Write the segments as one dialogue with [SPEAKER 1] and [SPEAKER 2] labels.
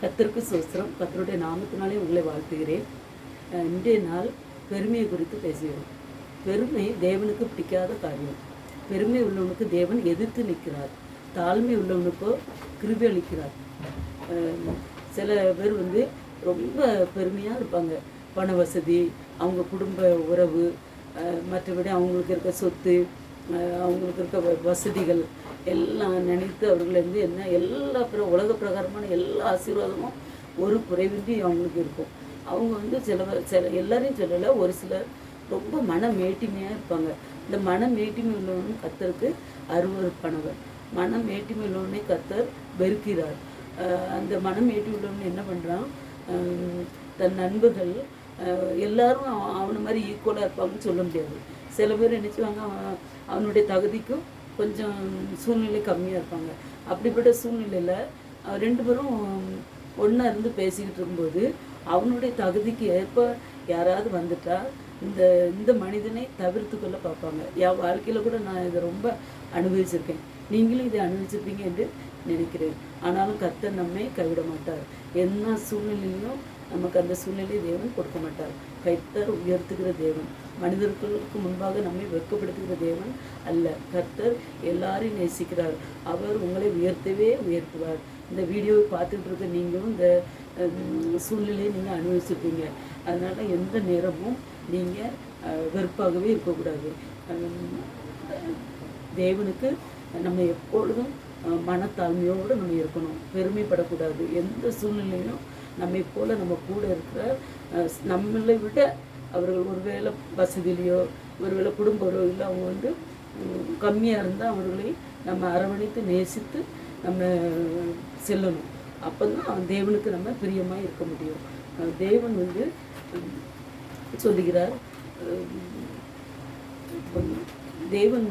[SPEAKER 1] கர்த்தருக்கு ஸ்தோத்திரம். கர்த்தருடைய நாமத்தினாலே உங்களை வாழ்த்துகிறேன். இன்றைய நாள் பெருமையை குறித்து பேசுகிறோம். பெருமை தேவனுக்கு பிடிக்காத காரியம். பெருமை உள்ளவனுக்கு தேவன் எதிர்த்து நிற்கிறார். தாழ்மை உள்ளவனுக்கோ கிருபை அளிக்கிறார். சில பேர் ரொம்ப பெருமையாக இருப்பாங்க. பண வசதி, அவங்க குடும்ப உறவு, மற்றபடி அவங்களுக்கு இருக்க சொத்து, அவங்களுக்கு இருக்க வசதிகள் எல்லாம் நினைத்து அவர்கள் என்ன எல்லா உலக பிரகாரமான எல்லா ஆசீர்வாதமும் ஒரு குறைவின்றி அவங்களுக்கு இருக்கும். அவங்க சில எல்லாரையும் சொல்லலை, ஒரு சிலர் ரொம்ப மன மேட்டிமையாக இருப்பாங்க. இந்த மன மேட்டிமை உள்ளவனும் கர்த்தருக்கு அருவருப்பானவர். மன மேட்டிமை உள்ளவனே கர்த்தர் வெறுக்கிறார். அந்த மனம் மேட்டி உள்ளவன் என்ன பண்ணுறான், தன் நண்பர்கள் எல்லாரும் அவனை மாதிரி ஈக்குவலாக இருப்பாங்கன்னு சொல்ல முடியாது. சில பேர் நினச்சிவாங்க அவனுடைய தகுதிக்கும் கொஞ்சம் சூழ்நிலை கம்மியாக இருப்பாங்க. அப்படிப்பட்ட சூழ்நிலையில் ரெண்டு பேரும் ஒன்றா இருந்து பேசிக்கிட்டு இருக்கும்போது அவனுடைய தகுதிக்கு ஏற்ப யாராவது வந்துட்டா இந்த இந்த மனிதனை தவிர்த்து கொள்ள பார்ப்பாங்க. என் வாழ்க்கையில் கூட நான் இதை ரொம்ப அனுபவிச்சிருக்கேன். நீங்களும் இதை அனுபவிச்சிருப்பீங்க என்று நினைக்கிறேன். ஆனாலும் கர்த்தர் நம்மை கைவிட மாட்டார். என்ன சூழ்நிலையிலும் நமக்கு அந்த சூழ்நிலையை தேவன் கொடுக்க மாட்டார். கர்த்தர் உயர்த்துகிற தேவன், மனிதர்களுக்கு முன்பாக நம்மை வெட்கப்படுத்துகிற தேவன் அல்ல. கர்த்தர் எல்லாரையும் நேசிக்கிறார். அவர் உங்களை உயர்த்தவே உயர்த்துவார். இந்த வீடியோவை பார்த்துட்டு இருக்க நீங்களும் இந்த சூழ்நிலையை நீங்கள் அனுபவிச்சிருப்பீங்க. அதனால் எந்த நேரமும் நீங்கள் வெறுப்பாகவே இருக்கக்கூடாது. தேவனுக்கு நம்ம எப்பொழுதும் மனத்தாழ்மையோடு நம்ம இருக்கணும். பெருமைப்படக்கூடாது. எந்த சூழ்நிலையிலும் நம்மை போல நம்ம கூட இருக்கிற நம்மளை விட அவர்கள் ஒருவேளை வசதியிலையோ ஒருவேளை குடும்ப உறவுகளோ அவங்க கம்மியாக இருந்தால் அவர்களை நம்ம அரவணைத்து நேசித்து நம்ம செல்லணும். அப்போ தான் தேவனுக்கு நம்ம பிரியமாக இருக்க முடியும். தேவன் சொல்லுகிறார், தேவன்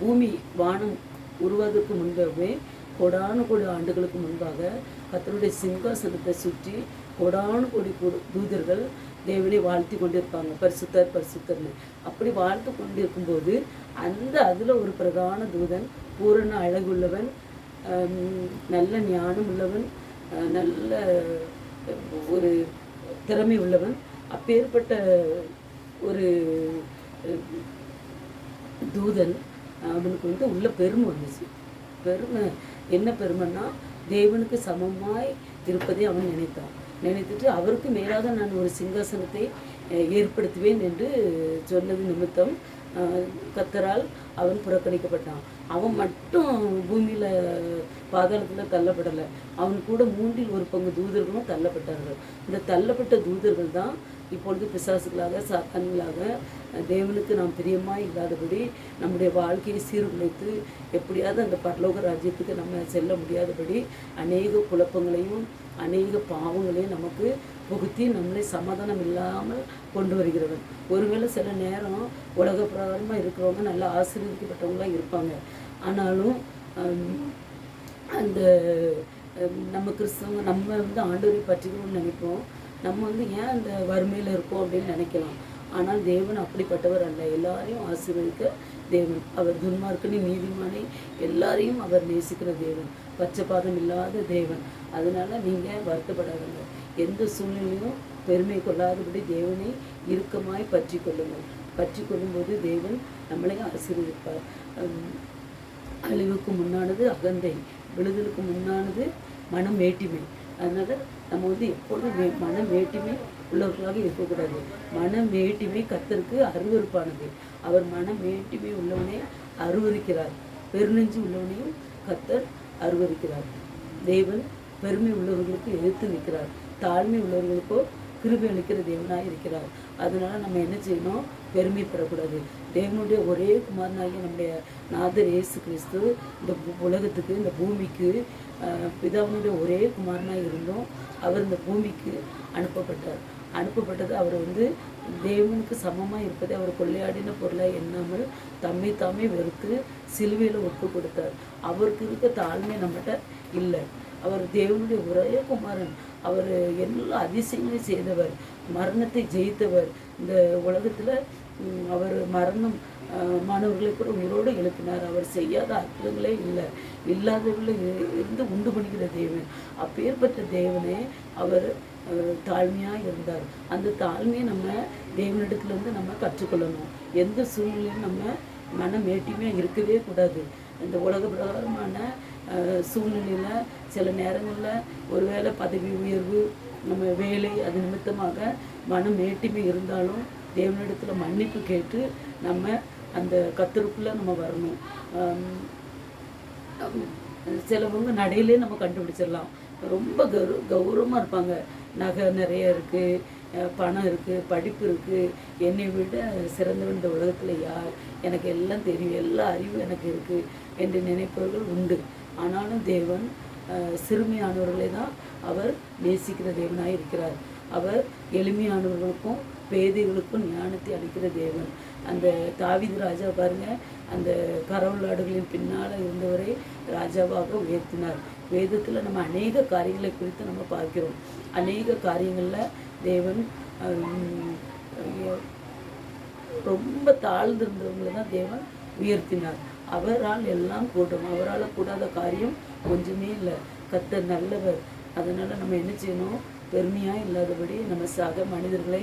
[SPEAKER 1] பூமி வானம் உருவாவதற்கு முன்பாகவே கோடானு கோடி ஆண்டுகளுக்கு முன்பாக கர்த்தருடைய சிங்காசனத்தை சுற்றி கோடானு கோடி தூதர்கள் தேவனை வாழ்த்தி கொண்டிருப்பாங்க. பரிசுத்தர் பரிசுத்தர்னு அப்படி வாழ்த்து கொண்டிருக்கும்போது அதில் ஒரு பிரதான தூதன், பூரண அழகுள்ளவன், நல்ல ஞானம் உள்ளவன், நல்ல ஒரு திறமை உள்ளவன், அப்பேற்பட்ட ஒரு தூதன் அவனுக்கு உள்ள பெருமை வந்துச்சு. பெருமை என்ன பெருமைன்னா, தேவனுக்கு சமமாய் இருப்பதை அவன் நினைத்துட்டு அவருக்கு மேலாக நான் ஒரு சிங்காசனத்தை ஏற்படுத்துவேன் என்று சொன்னது நிமித்தம் கர்த்தரால் அவன் புறக்கணிக்கப்பட்டான். அவன் மட்டும் பூமியில் பாதாளத்தில் தள்ளப்படலை. அவன் கூட 1/3 தூதர்களும் தள்ளப்பட்டார்கள். இந்த தள்ளப்பட்ட தூதர்கள் தான் இப்பொழுது பிசாசுகளாக சாத்தான்களாக தேவனுக்கு நாம் பிரியமாக இல்லாதபடி நம்முடைய வாழ்க்கையை சீர்குலைத்து எப்படியாவது அந்த பரலோக ராஜ்யத்துக்கு நம்ம செல்ல முடியாதபடி அநேக குழப்பங்களையும் அநேக பாவங்களையும் நமக்கு புகுத்தி நம்மளை சமாதானம் இல்லாமல் கொண்டு வருகிறவன். ஒருவேளை சில நேரம் உலக பிரகாரமாக இருக்கிறவங்க நல்லா ஆசீர்வதிக்கப்பட்டவங்களாக இருப்பாங்க. ஆனாலும் அந்த நம்ம கிறிஸ்தவங்க நம்ம ஆண்டவரை பற்றிக்கணும்னு நினைப்போம். நம்ம ஏன் அந்த வறுமையில் இருக்கோம் அப்படின்னு நினைக்கலாம். ஆனால் தேவன் அப்படிப்பட்டவர் அல்ல. எல்லாரையும் ஆசீர்வதிக்க தேவன். அவர் துன்மார்க்கனை நீதிமானை எல்லாரையும் அவர் நேசிக்கிற தேவன், பச்சைப்பாதம் இல்லாத தேவன். அதனால நீங்கள் வருத்தப்படாதீங்க. எந்த சூழ்நிலையும் பெருமை கொள்ளாதபடி தேவனை இறுக்கமாய் பற்றி கொள்ளுங்கள். பற்றி கொள்ளும்போது தேவன் நம்மளை ஆசீர்வதிப்பார். அழிவுக்கு முன்னானது அகந்தை, விழுதலுக்கு முன்னானது மனம் வேட்டிமை. அதனால் நம்ம எப்பொழுதும் மன வேட்டிமை உள்ளவர்களாக இருக்கக்கூடாது. மன வேட்டிமை கர்த்தருக்கு அருவருப்பானது. அவர் மன வேட்டிமை உள்ளவனே அருவருக்கிறார். பெருநெஞ்சு உள்ளவனையும் கர்த்தர் அருவருக்கிறார். தேவன் பெருமை உள்ளவர்களுக்கு எதிர்த்து நிற்கிறார். தாழ்மை உள்ளவர்களுக்கோ கிருபை அளிக்கிற தேவனாக இருக்கிறார். அதனால் நம்ம என்ன செய்யணும், பெருமைப்படக்கூடாது. தேவனுடைய ஒரே குமாரனாகிய நம்முடைய நாதர் இயேசு கிறிஸ்து இந்த உலகத்துக்கு, இந்த பூமிக்கு பிதாவினுடைய ஒரே குமாரனாக இருந்தோம். அவர் இந்த பூமிக்கு அனுப்பப்பட்டது அவர் தேவனுக்கு சமமாக இருப்பதை அவர் கொள்ளையாடின பொருளாக எண்ணாமல் தம்மை தாமே வெறுத்து சிலுவையில் ஒப்பு கொடுத்தார். அவருக்கு இருக்க தாழ்மை நம்மகிட்ட இல்லை. அவர் தேவனுடைய ஒரே குமாரன். அவர் எல்லா அதிசயங்களையும் செய்தவர், மரணத்தை ஜெயித்தவர். இந்த உலகத்தில் அவர் மரணம் மாணவர்களை கூட உயிரோடு எழுப்பினார். அவர் செய்யாத அற்புதங்களே இல்லை. இல்லாதவர்களை இருந்து உண்டு பண்ணுகிற தேவன். அப்பேற்பட்ட தேவனே அவர் தாழ்மையாக இருந்தார். அந்த தாழ்மையை நம்ம தேவனிடத்துலேருந்து நம்ம கற்றுக்கொள்ளணும். எந்த சூழ்நிலையும் நம்ம மனம் மேட்டிமையாக இருக்கவே கூடாது. இந்த உலக பிரகாரமான சூழ்நிலையில் சில நேரங்களில் ஒருவேளை பதவி உயர்வு, நம்ம வேலை, அது நிமித்தமாக மனம் மேட்டிமை இருந்தாலும் தேவனிடத்தில் மன்னிப்பு கேட்டு நம்ம அந்த கத்தருக்குள்ளே நம்ம வரணும். சிலவங்க நடையிலே நம்ம கண்டுபிடிச்சிடலாம். ரொம்ப கௌரவமாக இருப்பாங்க. நகை நிறைய இருக்குது, பணம் இருக்குது, படிப்பு இருக்குது, என்னை விட சிறந்தவன் இந்த உலகத்தில் யார், எனக்கு எல்லாம் தெரியும், எல்லா அறிவும் எனக்கு இருக்குது என்று நினைப்பவர்கள் உண்டு. ஆனாலும் தேவன் சிறுமியானவர்களை தான் அவர் நேசிக்கிற தேவனாக இருக்கிறார். அவர் எளிமையானவர்களுக்கும் பேதைகளுக்கும் ஞானத்தை அளிக்கிற தேவன். அந்த தாவீது ராஜா பாருங்க, அந்த கரவல் ஆடுகளின் பின்னால் இருந்தவரை ராஜாவாக உயர்த்தினார். வேதத்தில் நம்ம அநேக காரியங்களை குறித்து நம்ம பார்க்கிறோம். அநேக காரியங்களில் தேவன் ரொம்ப தாழ்ந்திருந்தவங்களை தான் தேவன் உயர்த்தினார். அவரால் எல்லாம் கூடும். அவரால் கூடாத காரியம் கொஞ்சமே இல்லை. கர்த்தர் நல்லவர். அதனால் நம்ம என்ன செய்யணும்? பெருமையாக இல்லாதபடி நம்ம சக மனிதர்களை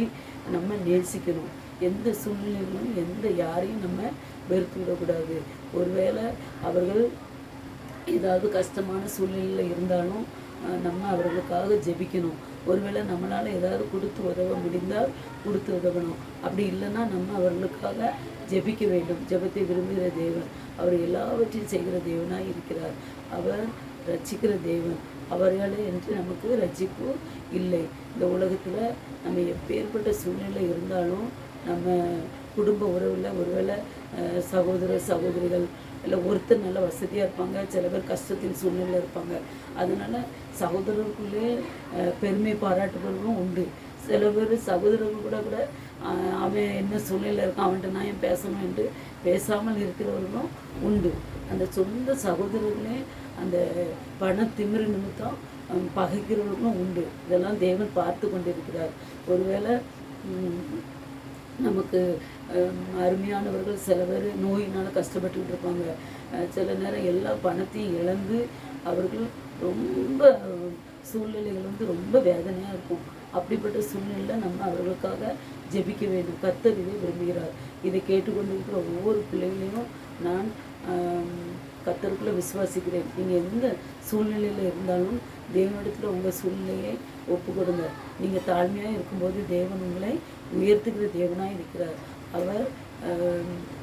[SPEAKER 1] நம்ம நேசிக்கணும். எந்த சூழ்நிலைகளும் எந்த யாரையும் நம்ம வெறுத்து விடக்கூடாது. ஒருவேளை அவர்கள் ஏதாவது கஷ்டமான சூழ்நிலையில் இருந்தாலும் நம்ம அவர்களுக்காக ஜெபிக்கணும். ஒருவேளை நம்மளால் ஏதாவது கொடுத்து உதவ முடிந்தால் கொடுத்து உதவணும். அப்படி இல்லைன்னா நம்ம அவர்களுக்காக ஜெபிக்க வேண்டும். ஜெபத்தை விரும்புகிற தேவன். அவர் எல்லாவற்றையும் செய்கிற தேவனாக இருக்கிறார். அவர் ரட்சிக்கிற தேவன். அவர்களே என்று நமக்கு ரட்சிப்பு இல்லை. இந்த உலகத்தில் நம்ம எப்பேற்பட்ட சூழ்நிலை இருந்தாலும் நம்ம குடும்ப உறவில் ஒருவேளை சகோதர சகோதரிகள் இல்லை ஒருத்தர் நல்ல வசதியாக இருப்பாங்க, சில பேர் கஷ்டத்தின் சூழ்நிலையில் இருப்பாங்க. அதனால் சகோதரர்களுக்குள்ளே பெருமை பாராட்டுபவர்களும் உண்டு. சில பேர் சகோதரர்கள் கூட அவன் என்ன சூழ்நிலையில் இருக்கான், அவன்கிட்ட நான் ஏன் பேசணும் என்று பேசாமல் இருக்கிறவர்களும் உண்டு. அந்த சொந்த சகோதரர்களே அந்த பண திமிரு நிமித்தம் பகைக்கிறவர்களும் உண்டு. இதெல்லாம் தேவன் பார்த்து கொண்டிருக்கிறார். ஒருவேளை நமக்கு அருமையானவர்கள் சில பேர் நோயினால் கஷ்டப்பட்டுக்கிட்டு இருப்பாங்க. சில நேரம் எல்லா பணத்தையும் இழந்து அவர்கள் ரொம்ப சூழ்நிலைகள் ரொம்ப வேதனையாக இருக்கும். அப்படிப்பட்ட சூழ்நிலையில் நம்ம அவர்களுக்காக ஜெபிக்க வேண்டும். கர்த்தர் இதை விரும்புகிறார். இதை கேட்டுக்கொண்டிருக்கிற ஒவ்வொரு பிள்ளைகளையும் நான் கர்த்தருக்குள்ளே விசுவாசிக்கிறேன். நீங்கள் எந்த சூழ்நிலையில் இருந்தாலும் தேவனிடத்தில் உங்கள் சூழ்நிலையை ஒப்பு கொடுங்க. நீங்கள் தாழ்மையாக இருக்கும்போது தேவன் உங்களை உயர்த்துகிற தேவனாக இருக்கிறார். அவர்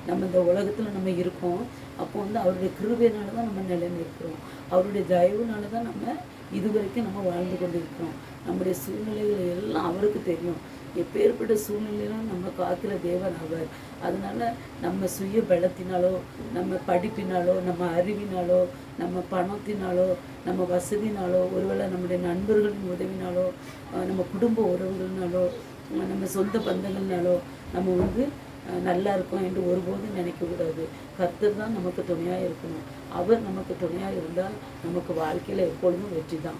[SPEAKER 1] நம்ம இந்த உலகத்தில் நம்ம இருக்கோம். அப்போ அவருடைய கிருபையினால தான் நம்ம நிலைமை இருக்கிறோம். அவருடைய தயவுனால தான் நம்ம இதுவரைக்கும் நம்ம வாழ்ந்து கொண்டு இருக்கிறோம். நம்முடைய சூழ்நிலைகள் எல்லாம் அவருக்கு தெரியும். எப்பேற்பட்ட சூழ்நிலையிலும் நம்ம காக்கிற தேவன் அவர். அதனால் நம்ம சுய பலத்தினாலோ, நம்ம படிப்பினாலோ, நம்ம அறிவினாலோ, நம்ம பணத்தினாலோ, நம்ம வசதினாலோ, ஒருவேளை நம்முடைய நண்பர்களின் உதவினாலோ, நம்ம குடும்ப உறவுகள்னாலோ, நம்ம சொந்த பந்தங்கள்னாலோ நம்ம நல்லா இருக்கும் என்று ஒருபோதும் நினைக்கக்கூடாது. கர்த்தர் தான் நமக்கு துணையாக இருக்கணும். அவர் நமக்கு துணையாக இருந்தால் நமக்கு வாழ்க்கையில் எப்பொழுதும் வெற்றி தான்.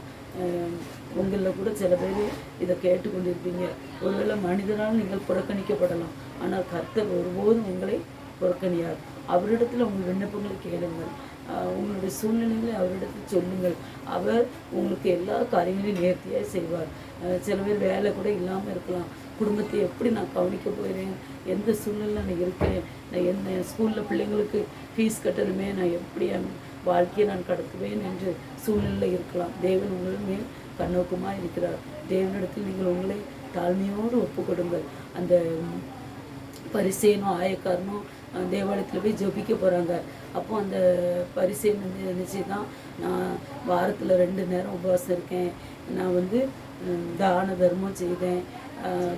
[SPEAKER 1] உங்களில் கூட சில பேர் இதை கேட்டுக்கொண்டிருப்பீங்க. ஒருவேளை மனிதனால் நீங்கள் புறக்கணிக்கப்படலாம். ஆனால் கர்த்தர் ஒருபோதும் உங்களை புறக்கணியார். அவரிடத்தில் உங்கள் விண்ணப்பங்களை கேளுங்கள். உங்களுடைய சூழ்நிலைகளை அவரிடத்தில் சொல்லுங்கள். அவர் உங்களுக்கு எல்லா காரியங்களையும் நேர்த்தியாக செய்வார். சில பேர் வேலை கூட இல்லாமல் இருக்கலாம். குடும்பத்தை எப்படி நான் கவனிக்க போகிறேன், எந்த சூழ்நிலையில் நான் இருக்கேன், நான் என்ன ஸ்கூலில் பிள்ளைங்களுக்கு ஃபீஸ் கட்டணுமே, நான் எப்படி என் வாழ்க்கையை நான் கடத்துவேன் என்று சூழ்நிலையில் இருக்கலாம். தேவன் உங்கள் மேல் கண்ணோக்கமாக இருக்கிறார். தேவனிடத்தில் நீங்கள் உங்களை தாழ்மையோடு ஒப்பு கொடுங்கள். அந்த பரிசேனும் ஆயக்காரனும் தேவாலயத்தில் போய் ஜெபிக்க போகிறாங்க. அப்போ அந்த பரிசேன் நினச்சி தான், நான் வாரத்தில் 2 நேரம் உபவாசம் இருக்கேன், நான் தான தர்மம் செய்தேன்,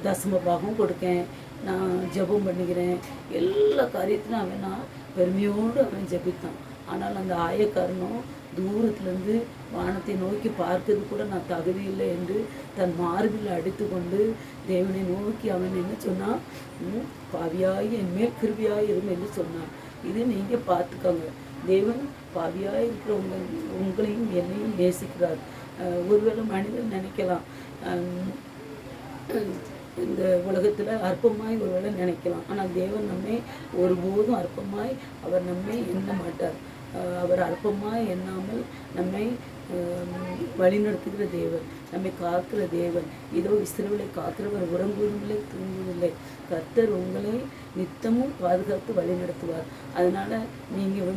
[SPEAKER 1] தசம பாகம் கொடுக்கேன், நான் ஜெபம் பண்ணிக்கிறேன், எல்லா காரியத்திலும் நான் பெருமையோடு ஜெபித்தான். ஆனால் அந்த ஆயக்காரனும் தூரத்துலேருந்து வானத்தை நோக்கி பார்க்கிறது கூட நான் தகுதி இல்லை என்று தன் மார்பில் அடித்து கொண்டு தேவனை நோக்கி அவன் என்ன சொன்னான், பாவியாய் என் மேல் கிருபியாய் இருக்கும் என்று சொன்னான். இது நீங்கள் பார்த்துக்கோங்க. தேவன் பாவியாய் இருக்கிற உங்களையும் என்னையும் நேசிக்கிறார். ஒருவேளை மனிதன் நினைக்கலாம், இந்த உலகத்தில் அற்பமாய் ஒருவேளை நினைக்கலாம். ஆனால் தேவன் நம்மை ஒருபோதும் அற்பமாய் அவர் நம்மை எண்ண மாட்டார். அவர் அற்பமாய் எண்ணாமல் நம்மை வழிநடத்துகிற தேவன், நம்மை காக்கிற தேவன். இதோ இஸ்ரவேலை காக்கிறவர் உறங்குவதில்லை, தூங்குவதில்லை. கர்த்தர் உங்களை நித்தமும் பாதுகாத்து வழி நடத்துவார். அதனால் நீங்கள்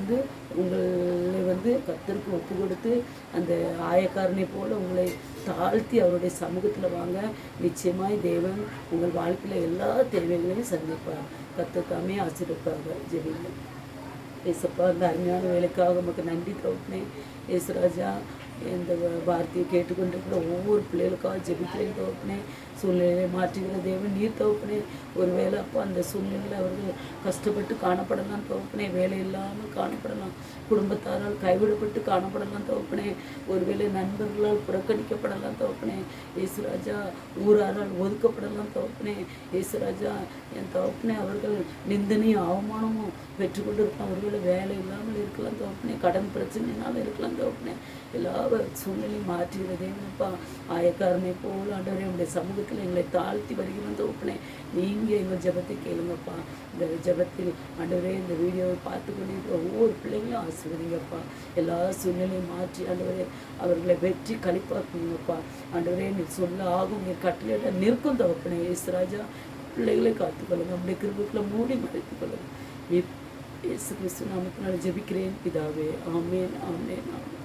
[SPEAKER 1] உங்களை கர்த்தருக்கு ஒப்பு கொடுத்து அந்த ஆயக்காரனை போல் உங்களை தாழ்த்தி அவருடைய சமூகத்தில் வாங்க. நிச்சயமாய் தேவன் உங்கள் வாழ்க்கையில் எல்லா தேவைகளையும் சந்திப்பார். கர்த்தர் தாமே ஆசீர்வதிப்பார்கள். ஜெபிங்கள். ஏசப்பா, இந்த அருமையான வேலைக்காக நமக்கு நன்றி தகப்பனே. ஏசுராஜா, இந்த வார்த்தையை கேட்டுக்கொண்டிருக்கிற ஒவ்வொரு பிள்ளைகளுக்காக ஜெபிக்கிறேன் தகப்பனே. சூழ்நிலையை மாற்றுகிற தேவன் நீர் தகப்பனே. ஒருவேளை அப்பா அந்த சூழ்நிலையில் அவர்கள் கஷ்டப்பட்டு காணப்படலாம் தகப்பனே. வேலை இல்லாமல் காணப்படலாம், குடும்பத்தாரால் கைவிடப்பட்டு காணப்படலாம் தகப்பனே. ஒருவேளை நண்பர்களால் புறக்கணிக்கப்படலாம் தகப்பனே. ஏசுராஜா, ஊராரால் ஒதுக்கப்படலாம் தகப்பனே. ஏசுராஜா, என் தகப்பனே, அவர்கள் நிந்தனையும் அவமானமும் பெற்றுக்கொண்டு இருக்கலாம். ஒருவேளை வேலை இல்லாமல் இருக்கலாம் தகப்பனே. கடன் பிரச்சனைனால இருக்கலாம் தகப்பனே. எல்லா சூழ்நிலையும் மாற்றுகிற தேவனப்பா. ஆயக்காரனை போல் ஆண்டவரே உடைய சமூகத்தில் எங்களை தாழ்த்தி வருகிறோம் தகப்பனே. நீங்கள் எங்கள் ஜெபத்தை கேளுங்கப்பா. இந்த ஜெபத்தில் ஆண்டவரே இந்த வீடியோவை பார்த்து கொண்டிருக்கிற ஒவ்வொரு பிள்ளைங்களும் ஆசீர்வதிங்கப்பா. எல்லா சூழ்நிலையும் மாற்றி ஆண்டவரே அவர்களை வெற்றி கழிப்பாக்குங்கப்பா. ஆண்டவரே நீர் சொல்ல ஆகும், நீர் கட்டளையிட நிற்கும் தகப்பனே. இயேசுராஜா, பிள்ளைகளை காத்துக்கொள்ளுங்க. நம்முடைய கிருபைக்குள்ள மூடி மறைத்துக் கொள்ளுங்க. இயேசு கிறிஸ்து நாமத்தினால் ஜெபிக்கிறேன் பிதாவே. ஆமேன், ஆமேன், ஆமேன்.